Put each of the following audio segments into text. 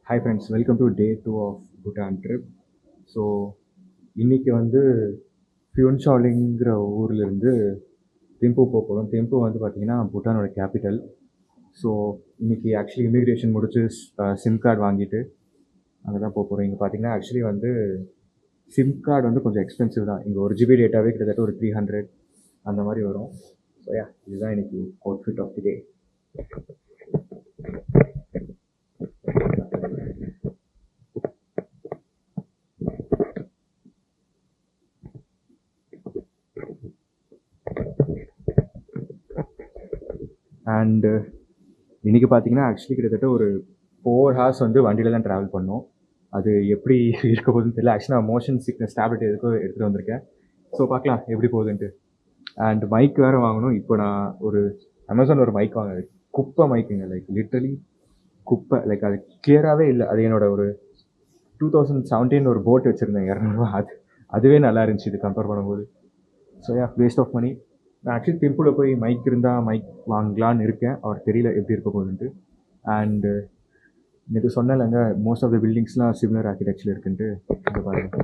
Hi friends, welcome to day 2 of Bhutan trip. So இன்னைக்கு வந்து ஃபியூன்ஷாலிங்கிற ஊர்லேருந்து திம்பு போக போகிறோம். திம்பு வந்து பார்த்திங்கன்னா பூட்டானோட கேபிட்டல். ஸோ இன்னைக்கு ஆக்சுவலி இமிக்ரேஷன் முடிச்சு சிம் கார்டு வாங்கிட்டு அங்கே தான் போக போகிறோம். இங்கே பார்த்தீங்கன்னா ஆக்சுவலி வந்து சிம் கார்டு வந்து கொஞ்சம் எக்ஸ்பென்சிவ் தான். இங்கே ஒரு ஜிபி டேட்டாவே கிட்டத்தட்ட ஒரு 300 அந்த மாதிரி வரும். ஸோ இதுதான் இன்னைக்கு outfit of the day. And இன்றைக்கி பார்த்தீங்கன்னா ஆக்சுவலி கிட்டத்தட்ட ஒரு 4 ஹார்ஸ் வந்து வண்டியில் தான் ட்ராவல் பண்ணோம். அது எப்படி இருக்க போகுதுன்னு தெரியல. ஆக்சுவலி நான் மோஷன் சிக்னஸ் டேப்லெட் எடுத்துகிட்டு வந்திருக்கேன். ஸோ பார்க்கலாம் எப்படி போகுதுன்ட்டு. அண்ட் மைக் வேறு வாங்கணும். இப்போ நான் ஒரு அமேசானில் ஒரு மைக் வாங்கினேன். குப்பை மைக்குங்க, லைக் லிட்டரலி குப்பை. லைக் அது கிளியராகவே இல்லை. அது என்னோட ஒரு 2017 ஒரு போட் வச்சுருந்தேன் 200 அதுவே நல்லா இருந்துச்சு இது கம்பேர் பண்ணும்போது. So waste of money. நான் ஆக்சுவலி திம்புவில் போய் மைக் இருந்தால் மைக் வாங்கலான்னு இருக்கேன். அவர் தெரியல எப்படி இருக்க போகுதுன்ட்டு. அண்டு நேற்று சொன்னேன்லங்க, மோஸ்ட் ஆஃப் த பில்டிங்ஸ்லாம் சிமிலர் ஆர்கிடெக்சர் இருக்குன்ட்டு. இங்கே பாருங்க,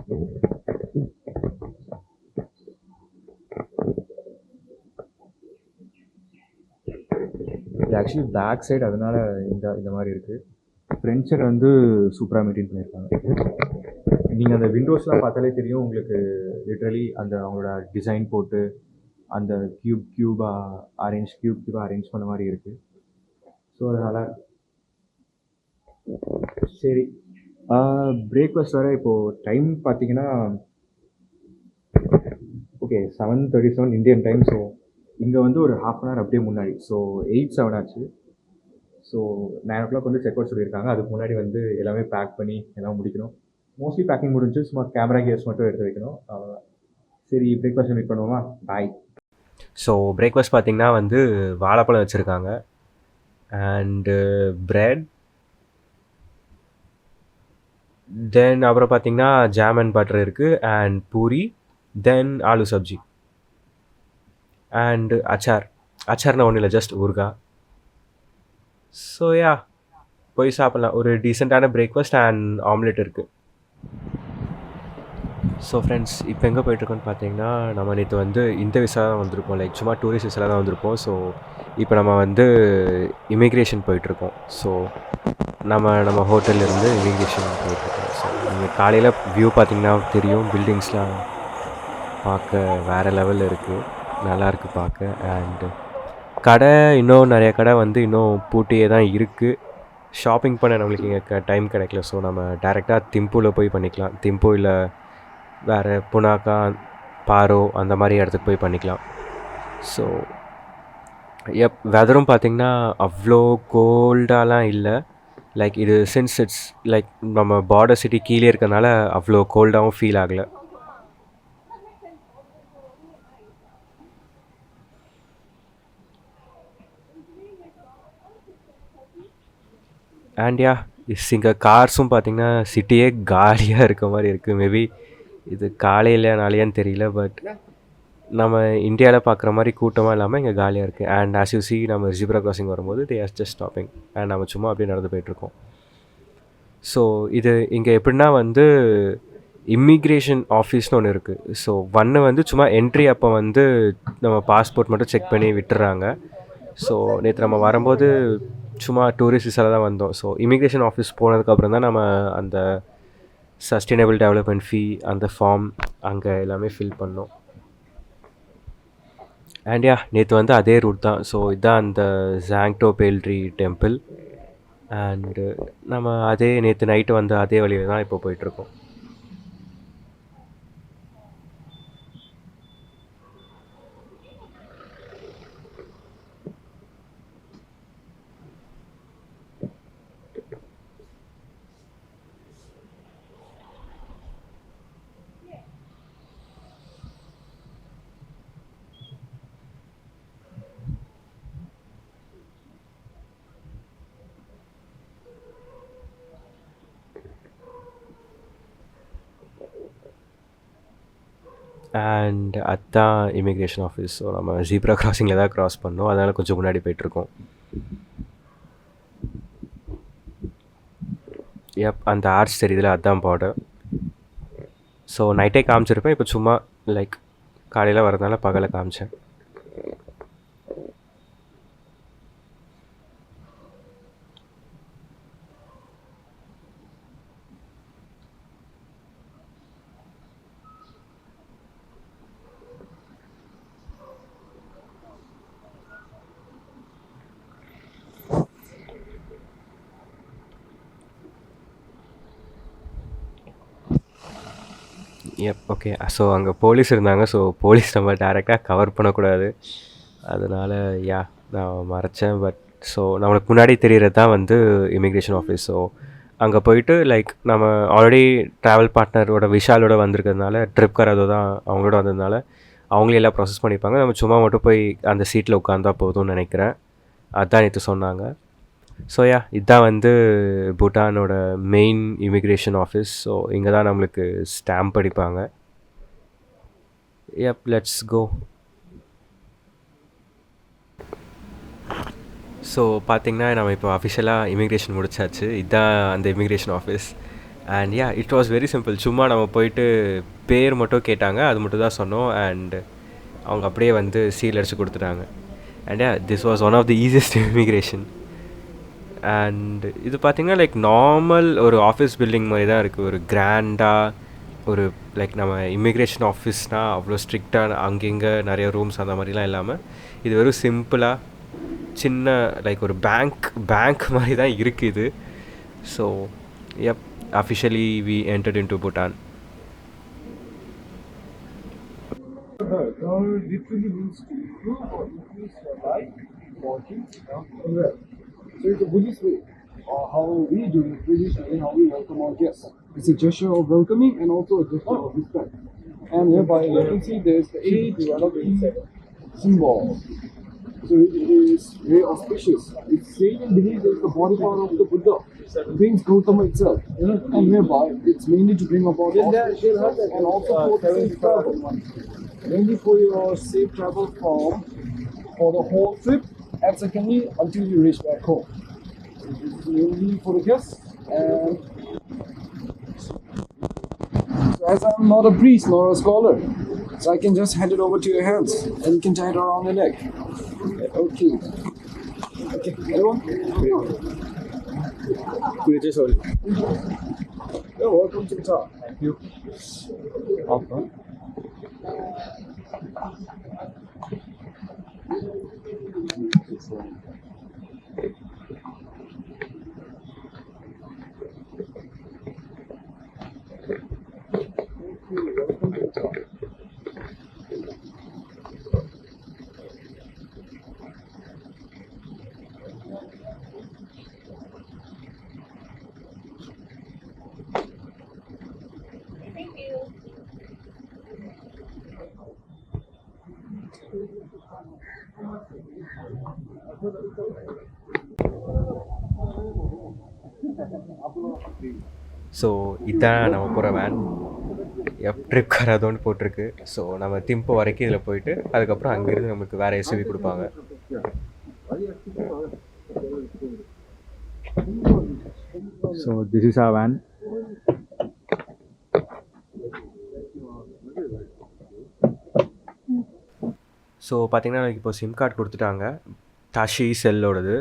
இது ஆக்சுவலி பேக் சைடு, அதனால இந்த மாதிரி இருக்குது. ஃப்ரண்ட் சைடு வந்து சூப்பராக மெயின்டைன் பண்ணியிருக்காங்க. நீங்கள் அந்த விண்டோஸ்லாம் பார்த்தாலே தெரியும் உங்களுக்கு, லிட்ரலி அந்த அவங்களோட டிசைன் போட்டு அந்த கியூபாக அரேஞ்ச் பண்ண மாதிரி இருக்குது. ஸோ அதனால் சரி, பிரேக்ஃபாஸ்ட் வேறு. இப்போது டைம் பார்த்தீங்கன்னா ஓகே 7:37 இந்தியன் டைம். ஸோ இங்கே வந்து ஒரு ½ அன் ஹவர் அப்படியே முன்னாடி. ஸோ 8:07 ஆச்சு. ஸோ 9 o'clock வந்து செக் அவுட் சொல்லியிருக்காங்க. அதுக்கு முன்னாடி வந்து எல்லாமே பேக் பண்ணி எல்லாம் முடிக்கணும். மோஸ்ட்லி பேக்கிங் முடிஞ்சு, சும்மா கேமரா கியர்ஸ் மட்டும் எடுத்து வைக்கணும். சரி, பிரேக்ஃபாஸ்ட் மீட் பண்ணுவோமா? பாய். ஸோ பிரேக்ஃபாஸ்ட் பார்த்திங்கன்னா வந்து வாழைப்பழம் வச்சுருக்காங்க, அண்டு ப்ரெட், தென் அப்புறம் பார்த்திங்கன்னா ஜாம் அண்ட் பட்டர் இருக்குது, and puri, then aloo sabzi, and அச்சார்னா ஒன்றும் இல்லை, ஜஸ்ட் ஊறுகாய். ஸோ போய் சாப்பிட்லாம். ஒரு டீசெண்டான பிரேக்ஃபாஸ்ட் அண்ட் ஆம்லெட் இருக்குது. ஸோ ஃப்ரெண்ட்ஸ், இப்போ எங்கே போயிட்டுருக்கோன்னு பார்த்தீங்கன்னா, நம்ம நேற்று வந்து இந்த விசா தான் வந்திருப்போம், லைக் சும்மா டூரிஸ்ட் விசாவில் தான் வந்திருப்போம். ஸோ இப்போ நம்ம வந்து இமிக்ரேஷன் போயிட்டுருக்கோம். ஸோ நம்ம ஹோட்டல்லேருந்து இமிக்ரேஷன் போயிட்டுருக்கோம். ஸோ நீங்கள் காலையில் வியூ பார்த்திங்கன்னா தெரியும், பில்டிங்ஸ்லாம் பார்க்க வேறு லெவலில் இருக்குது, நல்லாயிருக்கு பார்க்க. அண்டு கடை, இன்னும் நிறைய கடை வந்து இன்னும் பூட்டியே தான் இருக்குது. ஷாப்பிங் பண்ண நம்மளுக்கு இங்கே டைம் கிடைக்கல. ஸோ நம்ம டேரெக்டாக திம்புவில் போய் பண்ணிக்கலாம். திம்பு இல்லை வேறு புனாக்கா, பாரோ அந்த மாதிரி இடத்துக்கு போய் பண்ணிக்கலாம். ஸோ வெதரும் பார்த்திங்கன்னா அவ்வளோ கோல்டாலாம் இல்லை. லைக் இது சின்ஸ் இட்ஸ் லைக் நம்ம பார்டர் சிட்டி கீழே இருக்கனால அவ்வளோ கோல்டாகவும் ஃபீல் ஆகலை. அண்ட் இங்கே கார்ஸும் பார்த்திங்கன்னா சிட்டியே காலியாக இருக்க மாதிரி இருக்குது. மேபி இது காலையிலனாலேயான்னு தெரியல, பட் நம்ம இந்தியாவில் பார்க்குற மாதிரி கூட்டமாக இல்லாமல் இங்கே காலியாக இருக்குது. அண்ட் ஆஸ் யூ சி, நம்ம ஜிப்ரா கிராசிங் வரும்போது they are just stopping, and நம்ம சும்மா அப்படியே நடந்து போயிட்டுருக்கோம். ஸோ இது இங்கே எப்படின்னா வந்து இம்மிக்ரேஷன் ஆஃபீஸ்னு ஒன்று இருக்குது. ஸோ வந்து சும்மா என்ட்ரி அப்போ வந்து நம்ம பாஸ்போர்ட் மட்டும் செக் பண்ணி விட்டுறாங்க. ஸோ நேற்று நம்ம வரும்போது சும்மா டூரிஸ்ட் விசாவில் தான் வந்தோம். ஸோ இமிக்ரேஷன் ஆஃபீஸ் போனதுக்கப்புறம் தான் நம்ம அந்த சஸ்டைனபிள் டெவலப்மெண்ட் ஃபீ, அந்த ஃபார்ம் அங்கே எல்லாமே ஃபில் பண்ணோம். அண்ட் நேற்று வந்து அதே ரூட் தான். ஸோ இதுதான் அந்த ஜாங்டோ பேல்ட்ரி டெம்பிள். அண்டு நம்ம அதே நேற்று நைட்டு வந்து அதே வழியில் தான் இப்போ போயிட்டுருக்கோம். அண்ட் அதுதான் இமிக்ரேஷன் ஆஃபீஸ். ஸோ நம்ம ஜீப்ரா கிராசிங்கில் தான் க்ராஸ் பண்ணோம், அதனால் கொஞ்சம் முன்னாடி போயிட்டுருக்கோம். அந்த ஆர்ச் தெரியுதுல அதுதான் பார்டர். ஸோ நைட்டே காமிச்சிருப்பேன், இப்போ சும்மா லைக் காலையில் வரதுனால பகலை காமிச்சேன். ஓகே. ஸோ அங்கே போலீஸ் இருந்தாங்க. ஸோ போலீஸ் நம்ம டேரெக்டாக கவர் பண்ணக்கூடாது, அதனால் நான் மறைச்சேன். பட் ஸோ நம்மளுக்கு முன்னாடி தெரியறது தான் வந்து இமிக்ரேஷன் ஆஃபீஸ். ஸோ அங்கே போயிட்டு லைக் நம்ம ஆல்ரெடி ட்ராவல் பார்ட்னரோட விஷாலோட வந்திருக்கிறதுனால, ட்ரிப் கராதோ தான் அவங்களோட வந்ததுனால அவங்களே எல்லாம் ப்ராசஸ் பண்ணிப்பாங்க. நம்ம சும்மா மட்டும் போய் அந்த சீட்டில் உட்காந்தா போதும்னு நினைக்கிறேன். அதுதான் நேற்று சொன்னாங்க. ஸோ இதுதான் வந்து பூட்டானோட மெயின் இமிக்ரேஷன் ஆஃபீஸ். ஸோ இங்கே தான் நம்மளுக்கு ஸ்டாம்ப் அடிப்பாங்க. Let's go. ஸோ பார்த்திங்கன்னா நம்ம இப்போ அஃபிஷியலாக இமிக்ரேஷன் முடிச்சாச்சு. இதுதான் அந்த immigration office. And it was very simple. சும்மா நம்ம போயிட்டு பேர் மட்டும் கேட்டாங்க, அது மட்டும் தான் சொன்னோம். அண்ட் அவங்க அப்படியே வந்து சீல் அடித்து கொடுத்துட்டாங்க. And this was one of the easiest immigration. அண்ட் இது பார்த்திங்கன்னா லைக் நார்மல் ஒரு ஆஃபீஸ் பில்டிங் மாதிரி தான் இருக்குது. ஒரு கிராண்டாக ஒரு லைக் நம்ம இமிக்ரேஷன் ஆஃபீஸ்னால் அவ்வளோ ஸ்ட்ரிக்டாக அங்கங்கே நிறைய ரூம்ஸ் அந்த மாதிரிலாம் இல்லாமல் இது வெறும் சிம்பிளாக சின்ன லைக் ஒரு பேங்க் மாதிரி தான் இருக்குது. So officially we entered into Bhutan. Literally means to improve or increase your life or things and wealth. So it's a Buddhist way, or how we do it traditionally, how we welcome our guests. It's a gesture of welcoming and also a gesture of respect. And hereby you can see there's the 8 symbols. So it is very auspicious. It's said and believed as the body part of the Buddha brings Gautama itself. And hereby it's mainly to bring about auspicious and also for safe travel. Mainly for your safe travel for the whole trip, and secondly until you reach back home. This is mainly for the guests. And so as I'm not a priest nor a scholar, so I can just hand it over to your hands and you can tie it around your neck. Okay. Everyone? Yeah, welcome to the top. Thank you. Awesome. So இதான் நம்ம போகிற van. Trip கராதோன்னு போட்டிருக்கு. So நம்ம திம்பு வரைக்கும் இதில் போயிட்டு அதுக்கப்புறம் அங்கேருந்து நமக்கு வேறு எஸ்யூவி கொடுப்பாங்க. So this is our van. So பார்த்திங்கன்னா எனக்கு இப்போ சிம் கார்டு கொடுத்துட்டாங்க, டாஷி செல்லோடது.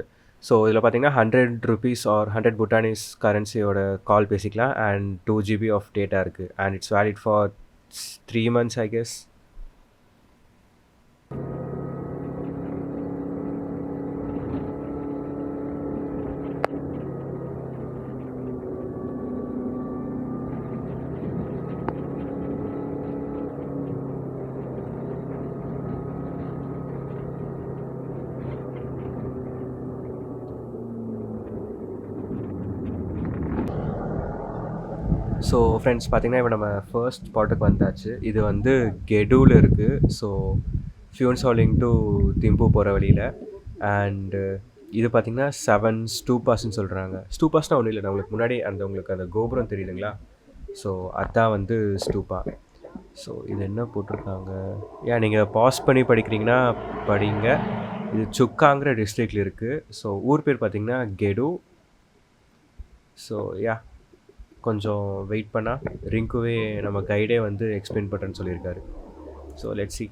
ஸோ இதில் பார்த்திங்கன்னா 100 rupees ஆர் 100 Bhutanese கரன்சியோட கால் பேசிக்கலாம். அண்ட் 2 GB ஆஃப் டேட்டா இருக்குது. And it's valid for 3 months I guess. So friends பார்த்திங்கன்னா இப்போ நம்ம ஃபர்ஸ்ட் ஸ்பாட்டுக்கு வந்தாச்சு. இது வந்து கெடூவில் இருக்குது. ஸோ ஃபியூன்சாலிங் டு திம்பு போகிற வழியில். அண்டு இது பார்த்திங்கன்னா 7 ஸ்டூபாஸ்ன்னு சொல்கிறாங்க. ஸ்டூபாஸ்னால் ஒன்றும் இல்லை, நம்மளுக்கு முன்னாடி உங்களுக்கு அந்த கோபுரம் தெரியுதுங்களா, ஸோ அதுதான் வந்து ஸ்டூபா. ஸோ இது என்ன போட்டிருக்காங்க, நீங்கள் பாஸ் பண்ணி படிக்கிறீங்கன்னா படிங்க. இது சுக்காங்கிற டிஸ்ட்ரிக்டில் இருக்குது. ஸோ ஊர் பேர் பார்த்திங்கன்னா கெடு. ஸோ கொஞ்சம் வெயிட் பண்ணால் ரிங்குவே நம்ம கைடே வந்து எக்ஸ்பிளைன் பண்ணுறேன்னு சொல்லியிருக்காரு. So let's see.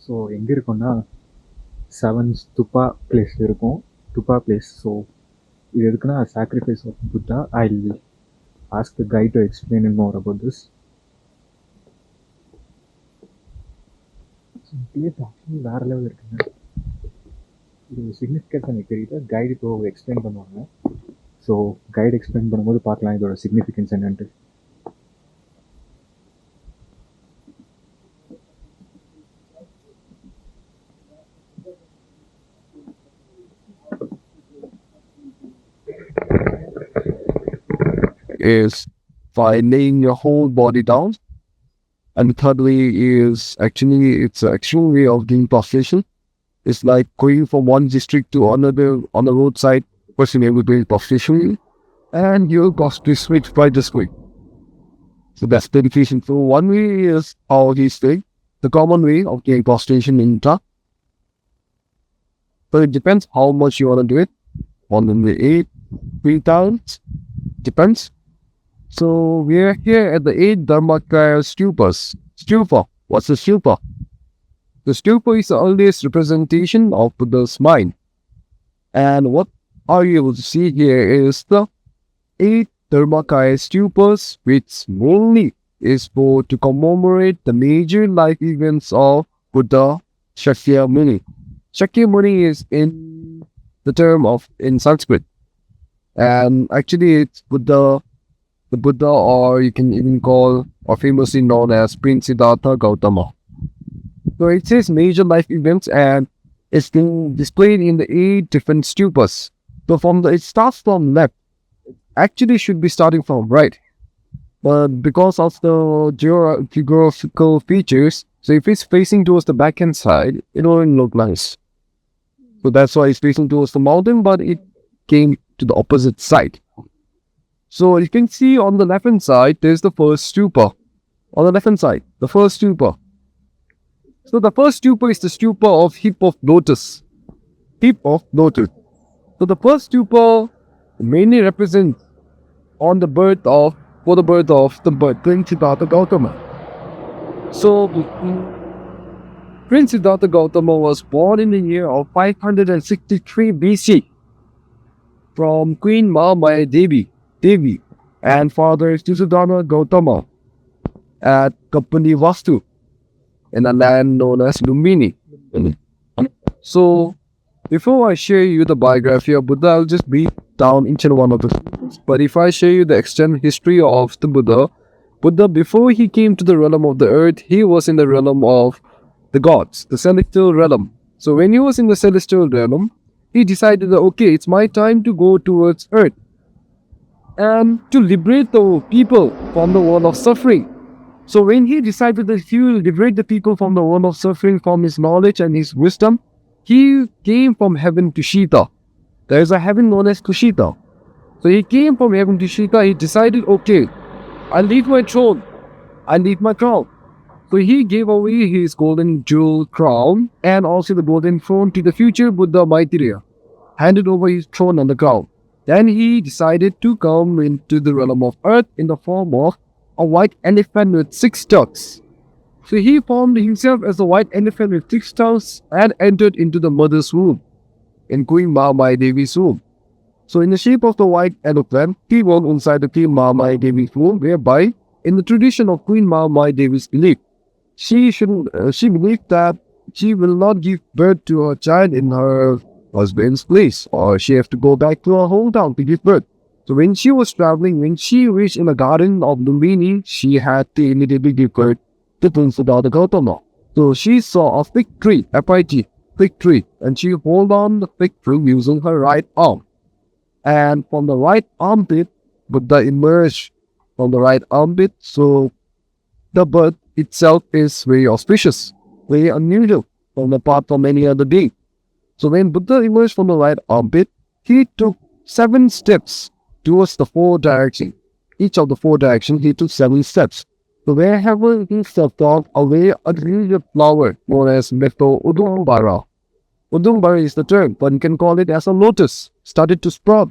ஸோ எங்கே இருக்கோன்னா 7 ஸ்துபா பிளேஸ் இருக்கும். ஸ்துபா பிளேஸ். ஸோ இது எதுக்குன்னா sacrifice of Buddha. I will ask the guide to explain in more about this. Place actually வேறு லெவல் இருக்குங்க. இது சிக்னிஃபிகன்ஸ் எனக்கு தெரியல. கைடு இப்போ எக்ஸ்பிளைன் பண்ணுவாங்க. ஸோ கைடு எக்ஸ்பிளைன் பண்ணும்போது பார்க்கலாம் இதோட சிக்னிஃபிகன்ஸ் என்னன்ட்டு. Is by laying your whole body down, and thirdly is it's an extreme way of doing prostration. It's like going from one district to another on the roadside. Person able to do prostration, and you'll cost this switch by this way. So that's dedication. So one way is how he's doing the common way of doing prostration in Utah. But it depends how much you want to do it. On the 3 towns depends. So we are here at the 8 Dharmakaya Stupas. Stupa. What's a stupa? The stupa is the earliest representation of Buddha's mind. And what are you able to see here is the 8 Dharmakaya Stupas, which mainly is for to commemorate the major life events of Buddha Shakyamuni. Shakyamuni is in the term of in Sanskrit. And actually it's the Buddha, or you can even call, or famously known as Prince Siddhartha Gautama. So it says major life events, and it's been displayed in the 8 different stupas. So it starts from left. Actually should be starting from right. But because of the geographical features, so if it's facing towards the back hand side, it won't look nice. So that's why it's facing towards the mountain, but it came to the opposite side. So you can see on the left hand side, there's the first stupa. On the left hand side, the first stupa. So the first stupa is the stupa of heap of lotus. Heap of lotus. So the first stupa mainly represents for the birth of the Prince Siddhartha Gautama. So Prince Siddhartha Gautama was born in the year of 563 BC from Queen Mahamaya Devi and father Siddhartha Gautama at Kapani Vastu in a land known as Lumbini. So, before I share you the biography of Buddha, I'll just beat down each and one of the things. But if I share you the extended history of the Buddha, before he came to the realm of the earth, he was in the realm of the gods, the celestial realm. So, when he was in the celestial realm, he decided that, okay, it's my time to go towards earth and to liberate the people from the world of suffering. So when he decided that he will liberate the people from the world of suffering from his knowledge and his wisdom, he came from heaven to Shita. There is a heaven known as Kushita. So he came from heaven to Shita. He decided, okay, I'll leave my throne. I'll leave my crown. So he gave away his golden jewel crown and also the golden throne to the future Buddha Maitreya. Handed over his throne and the crown. Then he decided to come into the realm of earth in the form of a white elephant with 6 tongues. So he formed himself as a white elephant with 6 tongues and entered into the mother's womb in Queen Mahamaya Devi's womb. So in the shape of the white elephant, he walked inside the Queen Mahamaya Devi's womb, whereby in the tradition of Queen Mahamaya Devi's belief, she believed that she will not give birth to her child in her husband's place, or she have to go back to her hometown to give birth. So when she was traveling, when she reached in the garden of Lumbini, she had to immediately give birth to Prince Siddhartha Gautama. So she saw a fig tree, FIG, fig tree, and she hold on the fig tree using her right arm. And from the right armpit, Buddha emerged from the right armpit. So the birth itself is very auspicious, very unusual from apart from any other being. So when Buddha emerged from the right armpit, he took 7 steps towards the 4 directions. Each of the 4 directions, he took 7 steps. So wherever he stepped on, a very unusual flower known as Meto Udumbara. Udumbara is the term, but you can call it as a lotus, started to sprout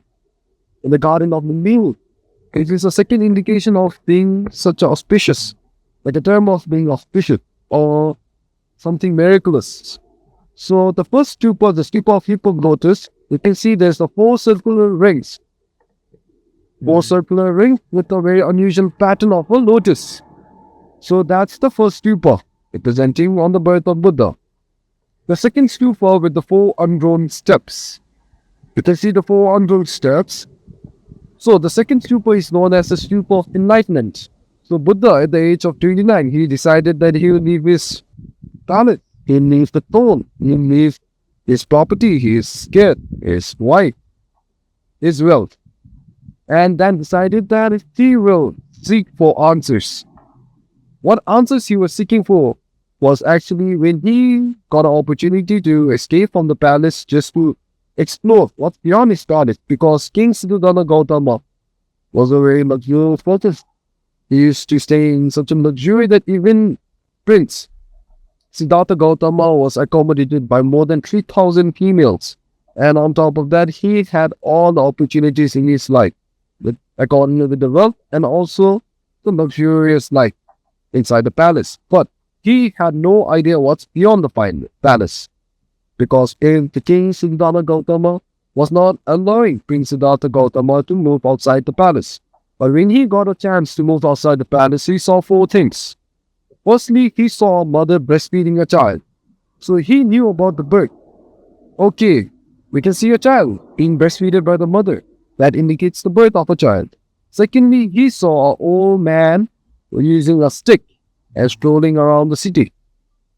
in the garden of the meal. It is a second indication of being such auspicious, like a term of being auspicious or something miraculous. So the first stupa, the stupa of heap of lotus, you can see there's the 4 circular rings. 4 circular rings with a very unusual pattern of a lotus. So that's the first stupa, representing on the birth of Buddha. The second stupa with the 4 ungrown steps. You can see the 4 ungrown steps. So the second stupa is known as the stupa of enlightenment. So Buddha, at the age of 29, he decided that he will leave his palace, he will leave the throne, he will leave his property, his skirt, his wife, his wealth, and then decided that he will seek for answers. What answers he was seeking for was actually when he got an opportunity to escape from the palace just to explore what's beyond his palace, because King Siddhartha Gautama was a very luxurious person. He used to stay in such a luxury that even Prince Siddhartha Gautama was accommodated by more than 3,000 females. And on top of that, he had all the opportunities in his life, according with the wealth and also the luxurious life inside the palace. But he had no idea what's beyond the palace, because the King Siddhartha Gautama was not allowing Prince Siddhartha Gautama to move outside the palace. But when he got a chance to move outside the palace, he saw 4 things. Firstly, he saw a mother breastfeeding a child. So he knew about the birth. Okay, we can see a child being breastfeeded by the mother. That indicates the birth of a child. Secondly, he saw an old man using a stick and strolling around the city,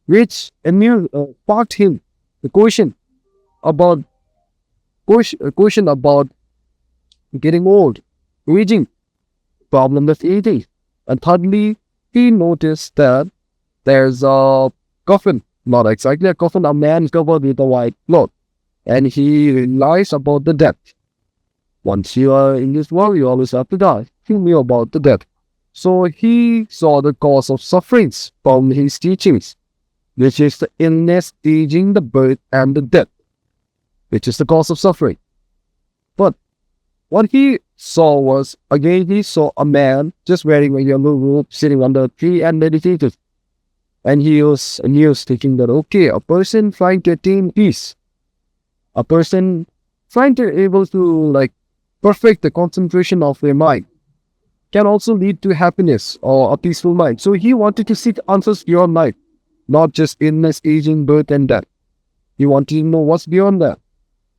which sparked him the question about getting old, aging, problem with eating. And thirdly, he noticed that there's a coffin, not exactly a coffin, a man covered with a white cloth, and he realized about the death. Once you are in this world, you always have to die. He knew about the death. So he saw the cause of sufferings from his teachings, which is the illness, aging, the birth, and the death, which is the cause of suffering. But what he saw was, again, he saw a man just wearing a yellow robe, sitting under a tree and meditating. And he was thinking that, okay, a person trying to attain peace, a person trying to able to perfect the concentration of their mind, can also lead to happiness or a peaceful mind. So he wanted to seek answers beyond life, not just illness, aging, birth, and death. He wanted to know what's beyond that.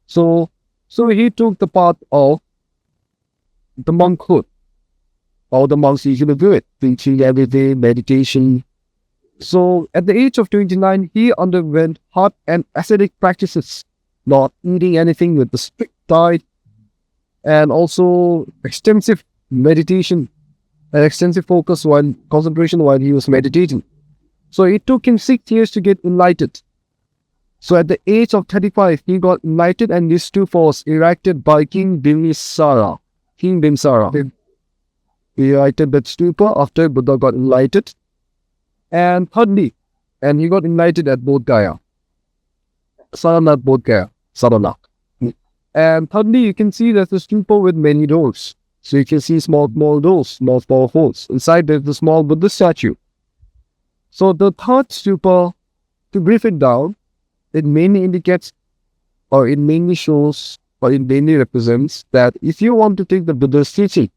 So he took the path of the monkhood, how the monks usually do it, preaching every day, meditation. So at the age of 29, he underwent hot and ascetic practices, not eating anything with the strict diet, and also extensive meditation and extensive focus while concentration while he was meditating. So it took him 6 years to get enlightened. So at the age of 35, he got enlightened, and this stupa was erected by King Bimbisara. He erected that stupa after Buddha got enlightened. And thirdly, he got enlightened at Bodh Gaya. Saranath Bodh Gaya. Saranath. And thirdly, you can see there's a stupa with many doors. So you can see small doors, small holes. Inside there's the small Buddha statue. So the third stupa, to brief it down, it mainly indicates, or it mainly shows, or it mainly represents that if you want to take the Buddha's teaching,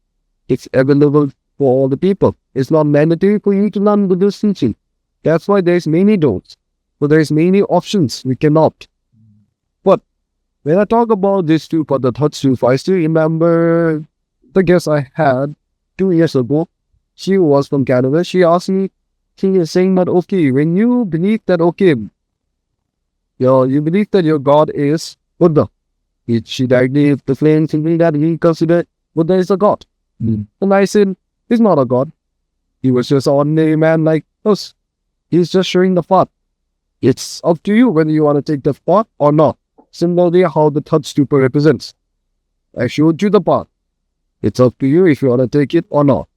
it's available for all the people. It's not mandatory for you to learn Buddha's teaching. That's why there's many doors. So there's many options we can opt. But when I talk about this stupa, the third stupa, I still remember the guest I had 2 years ago. She was from Canada. She asked me, she is saying that, okay, when you believe that, okay, You believe that your God is Buddha. She directly defends thinking that he considered Buddha is a god. And I said, he's not a god. He was just an ordinary man like us. He's just showing the path. It's up to you whether you want to take the path or not. Similarly, how the third stupa represents. I showed you the path. It's up to you if you want to take it or not.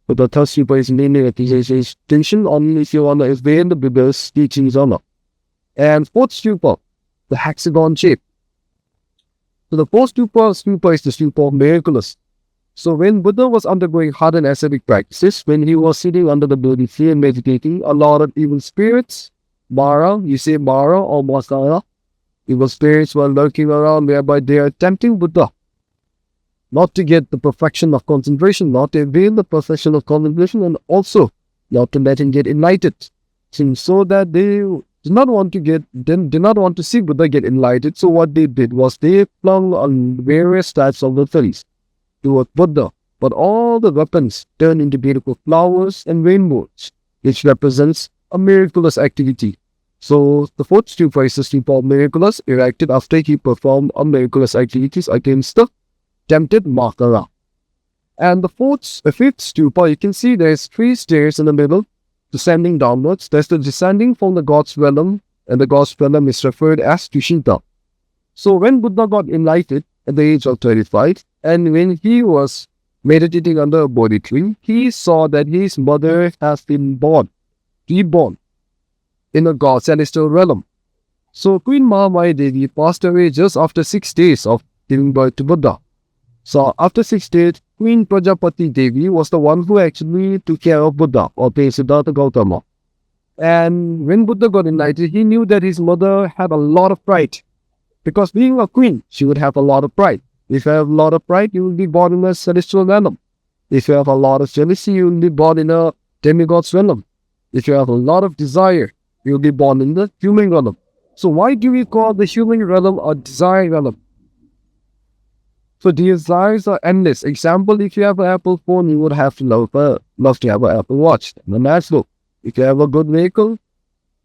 But the third stupa is mainly a distinction on if you want to obey the Buddha's teachings or not. And fourth stupa, the hexagon shape. So the fourth stupa is the stupa of miraculous. So when Buddha was undergoing hard and ascetic practices, when he was sitting under the burning tree and meditating, a lot of evil spirits, Mara, you say Mara or Masara, evil spirits were lurking around whereby they are tempting Buddha not to get the perfection of concentration, not to avail the perfection of concentration, and also not to let him get enlightened. So that they did not want to see Buddha get enlightened. So what they did was they flung on various types of weapons toward Buddha, but all the weapons turned into beautiful flowers and rainbows, which represents a miraculous activity. So the fourth stupa is the stupa of miraculous, erected after he performed a miraculous activities against the tempted Makara. And the fifth stupa, you can see there's 3 stairs in the middle, descending downwards. There's the descending from the God's realm, and the God's realm is referred as Tushita. So when Buddha got enlightened at the age of 35, and when he was meditating under a Bodhi tree, he saw that his mother has been reborn in a God's celestial realm. So Queen Mahamaya Devi passed away just after 6 days of giving birth to Buddha. So after 6 days, Queen Prajapati Devi was the one who actually took care of Buddha, or Siddhartha Gautama. And when Buddha got enlightened, he knew that his mother had a lot of pride. Because being a queen, she would have a lot of pride. If you have a lot of pride, you will be born in a celestial realm. If you have a lot of jealousy, you will be born in a demigod's realm. If you have a lot of desire, you will be born in the human realm. So why do we call the human realm a desire realm? So desires are endless. Example, if you have an Apple phone, you would have to love to have an Apple Watch. And natural. If you have a good vehicle,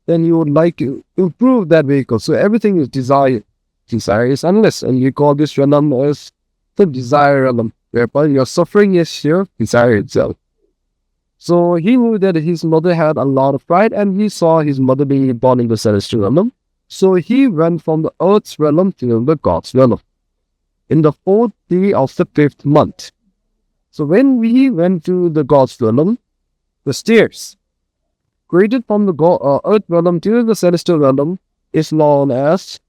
then you would like to improve that vehicle. So everything is desire. Desire is endless. And you call this realm as the desire realm, whereby your suffering is your desire itself. So he knew that his mother had a lot of pride, and he saw his mother being born in the celestial realm. So he went from the earth's realm to the God's realm in the 4th day of the 5th month. So when we went to the God's realm, the stairs created from the earth realm to the celestial realm is known as,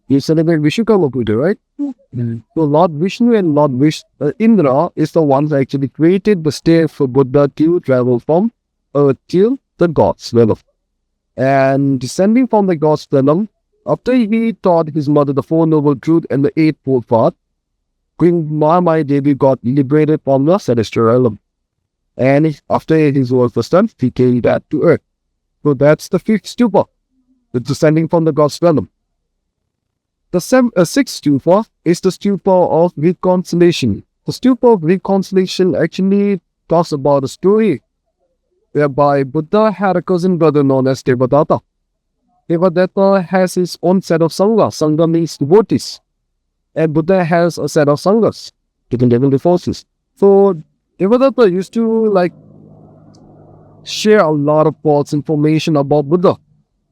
you celebrate Vishnukarma Puja, right? So Lord Vishnu and Lord Indra is the one who actually created the stairs for Buddha to travel from earth to the God's realm. And descending from the God's realm, after he taught his mother the 4 noble truths and the 8-fold path, Queen Mahamaya Devi got liberated from the celestial realm. And after his work was done, he came back to earth. So that's the 5th stupa, the descending from the God's realm. The 6th stupa is the stupa of reconciliation. The stupa of reconciliation actually talks about a story whereby Buddha had a cousin brother known as Devadatta. Devadatta has his own set of sangha. Sangha means devotees. And Buddha has a set of sanghas, different heavenly forces. So Devadatta used to share a lot of false information about Buddha.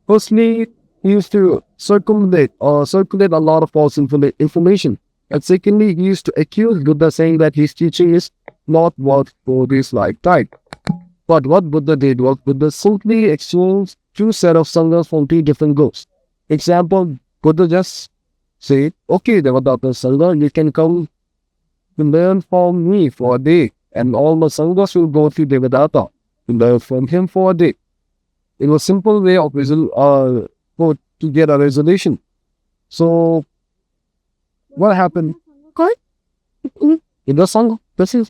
Firstly, he used to circulate a lot of false information. And secondly, he used to accuse Buddha, saying that his teaching is not worth for this lifetime. But what Buddha did was Buddha simply exchanged 2 set of sanghas from 2 different groups. Example, Buddha just said, okay, Devadatta Sangha, you can come to learn from me for a day. And all the sanghas will go to Devadatta to learn from him for a day. It was a simple way of to get a resolution. So, what happened? In the Sangha, this is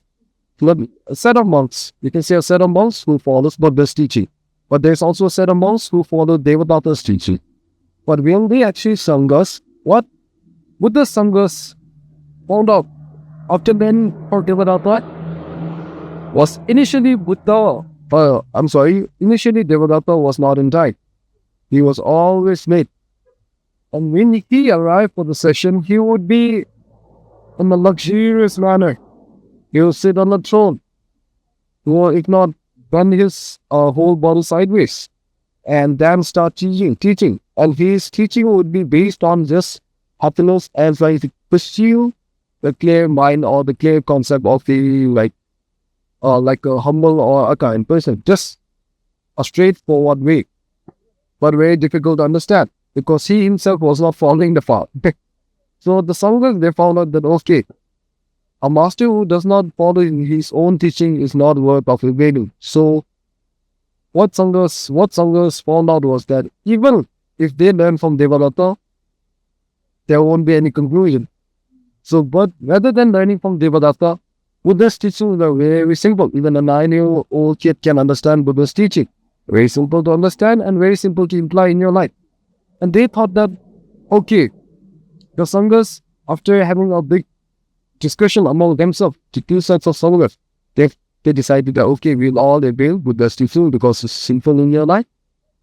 a set of monks. You can say a set of monks who follows Buddha's teaching. But there's also a set of monks who follow Devadatta's teaching. But when they actually sanghas, what Buddha's sanghas found out after men for Devadatta was initially Devadatta was not in time. He was always late. And when he arrived for the session, he would be in a luxurious manner. He will sit on the throne. He will, if not, bend his whole body sideways and then start teaching. And his teaching would be based on just happiness and trying to pursue the clear mind or the clear concept of the like a humble or a kind person. Just a straightforward way, but very difficult to understand because he himself was not following the path. So the Sanghas, they found out that, okay, a master who does not follow his own teaching is not worth of obeying. So what Sanghas found out was that even if they learn from Devadatta, there won't be any conclusion. So, but rather than learning from Devadatta, Buddha's teachings are very simple. Even a 9-year-old kid can understand Buddha's teaching. Very simple to understand and very simple to imply in your life. And they thought that, okay, the Sanghas, after having a big discussion among themselves, the two sets of Sanghas, they decided that, okay, we'll all obey Buddha's teaching because it's simple in your life.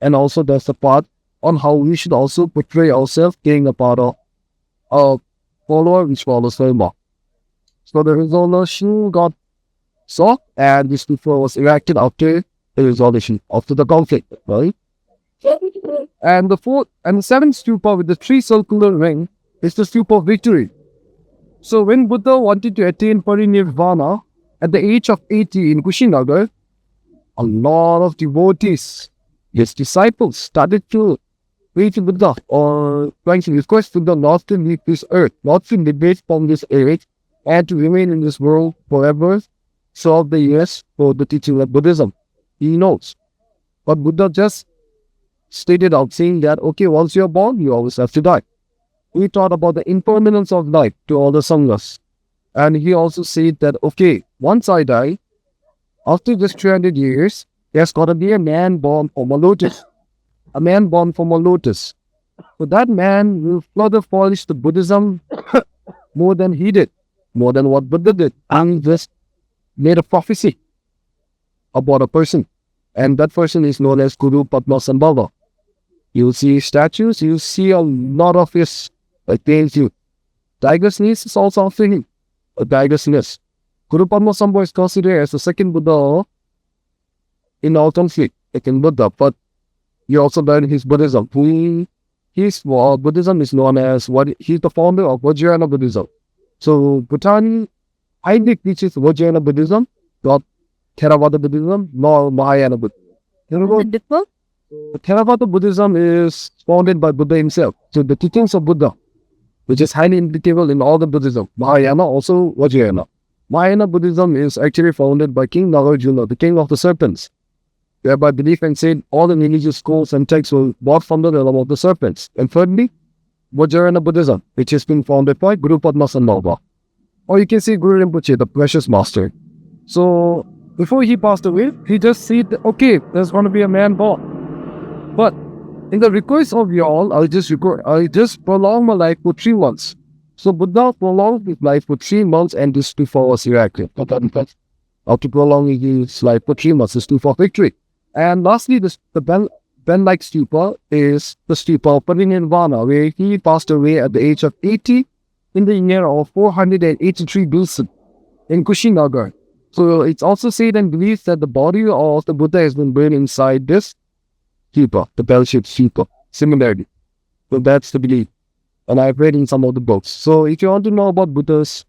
And also there's the part on how we should also portray ourselves being a part of a follower which follows Dharma. So the resolution got sought and this stupa was erected after the resolution, after the conflict, right? And the seventh stupa with the 3 circular ring is the stupa of victory. So when Buddha wanted to attain parinirvana at the age of 80 in Kushinagar, a lot of devotees, his disciples, started to pray to Buddha or trying to request Buddha not to leave this earth, not to liberate from this earth, and to remain in this world forever, solve the years for the teaching of Buddhism. He knows. But Buddha just stated out saying that, okay, once you're born, you always have to die. He taught about the impermanence of life to all the Sanghas. And he also said that, okay, once I die, after this 300 years, there's got to be a man born from a lotus. A man born from a lotus. So that man will further polish the Buddhism more than he did, more than what Buddha did. And just made a prophecy about a person. And that person is known as Guru Padmasambhava. You'll see statues, you'll see a lot of his paintings. Tiger's nest is also offering a tiger's nest. Guru Padmasambhava is considered as the second Buddha in our country, second Buddha, but he also learned his Buddhism. His Buddhism is known as he's the founder of Vajrayana Buddhism. So Bhutan highly teaches Vajrayana Buddhism, not Theravada Buddhism, nor Mahayana Buddhism. Theravada Buddhism is founded by Buddha himself. So the teachings of Buddha, which is highly applicable in all the Buddhism. Mahayana, also Vajrayana. Mahayana Buddhism is actually founded by King Nagarjuna, the king of the serpents, whereby belief and said all the religious schools and texts were brought from the realm of the serpents. And thirdly, Vajrayana Buddhism, which has been founded by Guru Padmasambhava. Or you can say Guru Rinpoche, the precious master. So before he passed away, he just said, okay, there's going to be a man born. But in the request of y'all, I just prolong my life for 3 months. So Buddha prolonged his life for 3 months and this stupa was erected. After prolonging his life for 3 months, the stupa of victory. And lastly, the bell-like stupa is the stupa of Parinirvana, where he passed away at the age of 80 in the year of 483 BC in Kushinagar. So it's also said and believed that the body of the Buddha has been buried inside this stupa, the bell-shaped stupa, similarly. So that's the belief. And I've read in some of the books. So if you want to know about Buddhas,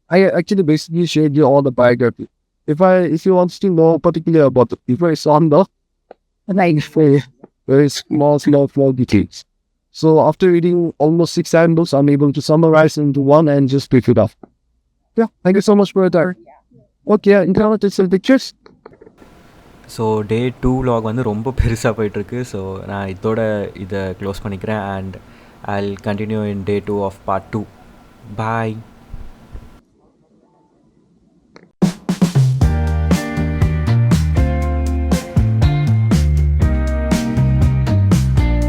I actually basically shared you all the biography. If you want to know particularly about the people, it's on the very small details. So after reading almost 6 books, I'm able to summarize into one and just pick it up. Yeah, thank you so much for your time. Okay, you can take some pictures. So day 2 vlog வந்து ரொம்ப பெருசாக போயிட்டுருக்கு. So நான் இதை close பண்ணிக்கிறேன். And I will continue in day 2 of part 2. Bye.